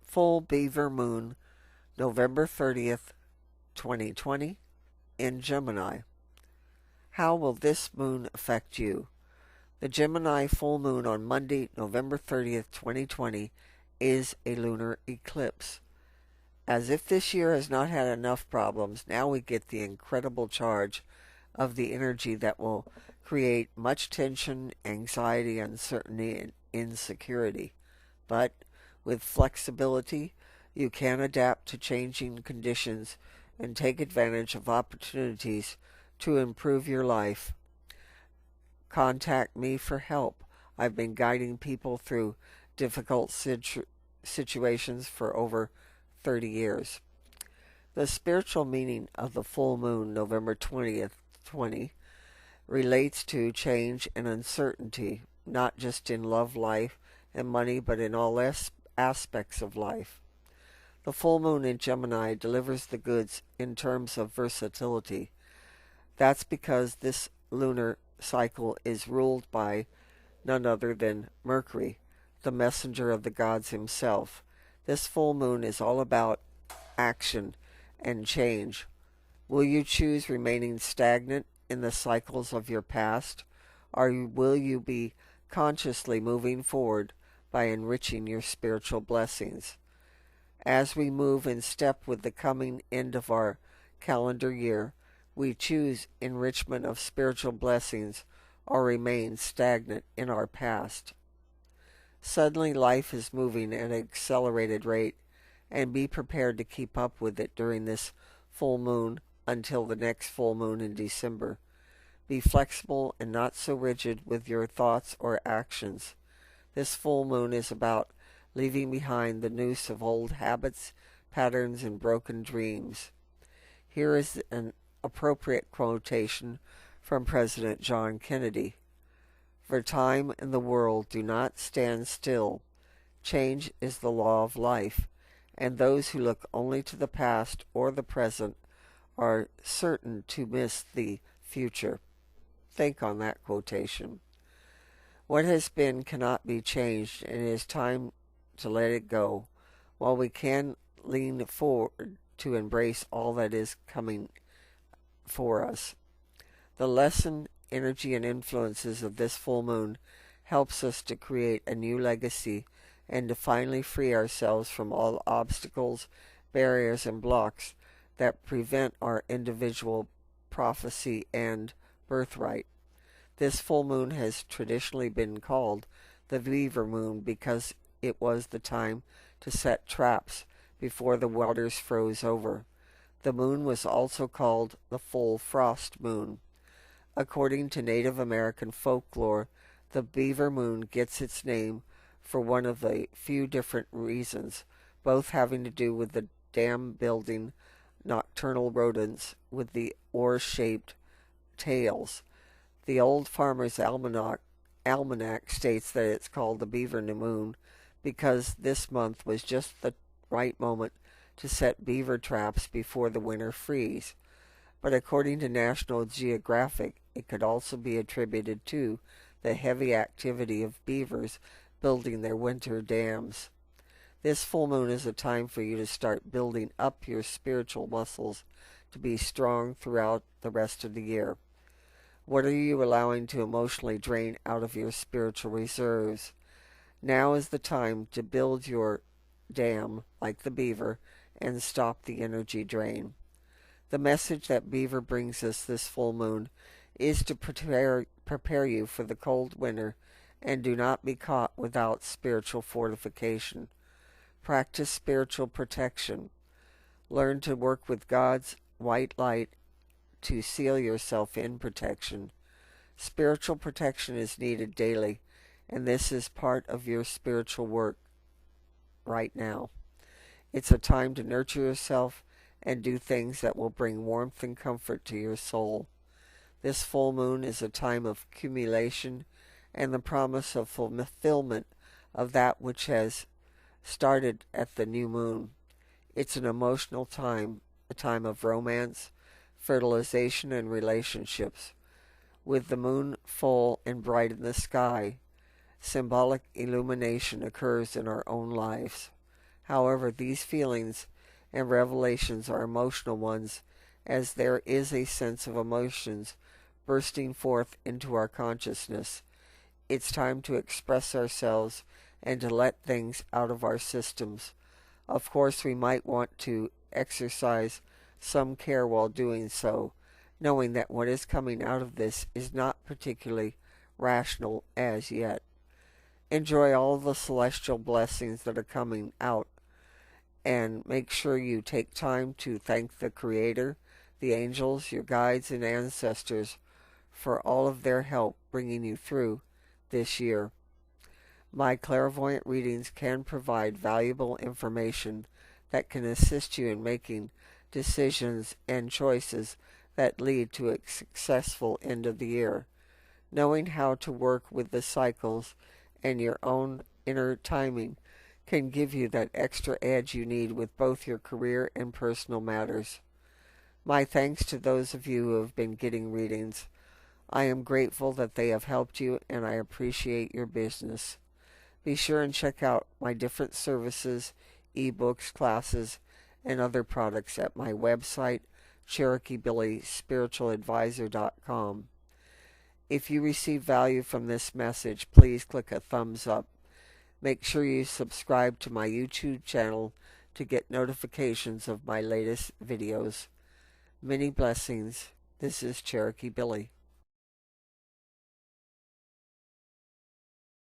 full Beaver moon, November 30th, 2020, in Gemini. How will this moon affect you? The Gemini full moon on Monday, November 30th, 2020, is a lunar eclipse. As if this year has not had enough problems, now we get the incredible charge of the energy that will create much tension, anxiety, uncertainty, and insecurity. But with flexibility, you can adapt to changing conditions and take advantage of opportunities to improve your life. Contact me for help. I've been guiding people through difficult situations for over 30 years. The spiritual meaning of the full moon, November 20th, 20, relates to change and uncertainty, not just in love life and money, but in all aspects of life. The full moon in Gemini delivers the goods in terms of versatility. That's because this lunar cycle is ruled by none other than Mercury, the messenger of the gods himself. This full moon is all about action and change. Will you choose remaining stagnant in the cycles of your past, or will you be consciously moving forward by enriching your spiritual blessings? As we move in step with the coming end of our calendar year, we choose enrichment of spiritual blessings or remain stagnant in our past. Suddenly life is moving at an accelerated rate, and be prepared to keep up with it during this full moon until the next full moon in December. Be flexible and not so rigid with your thoughts or actions. This full moon is about leaving behind the noose of old habits, patterns, and broken dreams. Here is an appropriate quotation from President John Kennedy. For time and the world do not stand still. Change is the law of life, and those who look only to the past or the present are certain to miss the future. Think on that quotation. What has been cannot be changed, and it is time to let it go, while we can lean forward to embrace all that is coming for us. The lesson, energy, and influences of this full moon helps us to create a new legacy and to finally free ourselves from all obstacles, barriers, and blocks that prevent our individual prophecy and birthright. This full moon has traditionally been called the Beaver moon because it was the time to set traps before the waters froze over. The moon was also called the full frost moon. According to Native American folklore, the Beaver moon gets its name for one of the few different reasons, both having to do with the dam-building nocturnal rodents with the oar-shaped tails. The Old Farmer's Almanac states that it's called the Beaver New Moon because this month was just the right moment to set beaver traps before the winter freeze. But according to National Geographic, it could also be attributed to the heavy activity of beavers building their winter dams. This full moon is a time for you to start building up your spiritual muscles to be strong throughout the rest of the year. What are you allowing to emotionally drain out of your spiritual reserves? Now is the time to build your dam like the beaver and stop the energy drain. The message that Beaver brings us this full moon is to prepare you for the cold winter and do not be caught without spiritual fortification. Practice spiritual protection. Learn to work with God's white light to seal yourself in protection. Spiritual protection is needed daily, and this is part of your spiritual work right now. It's a time to nurture yourself and do things that will bring warmth and comfort to your soul. This full moon is a time of accumulation and the promise of fulfillment of that which has started at the new moon. It's an emotional time, a time of romance, fertilization, and relationships. With the moon full and bright in the sky, symbolic illumination occurs in our own lives. However, these feelings and revelations are emotional ones, as there is a sense of emotions bursting forth into our consciousness. It's time to express ourselves and to let things out of our systems. Of course, we might want to exercise some care while doing so, knowing that what is coming out of this is not particularly rational as yet. Enjoy all the celestial blessings that are coming out, and make sure you take time to thank the Creator, the angels, your guides, and ancestors for all of their help bringing you through this year. My clairvoyant readings can provide valuable information that can assist you in making decisions and choices that lead to a successful end of the year. Knowing how to work with the cycles and your own inner timing can give you that extra edge you need with both your career and personal matters. My thanks to those of you who have been getting readings. I am grateful that they have helped you, and I appreciate your business. Be sure and check out my different services, ebooks, classes, and other products at my website, CherokeeBillySpiritualAdvisor.com. If you receive value from this message, please click a thumbs up. Make sure you subscribe to my YouTube channel to get notifications of my latest videos. Many blessings. This is Cherokee Billy.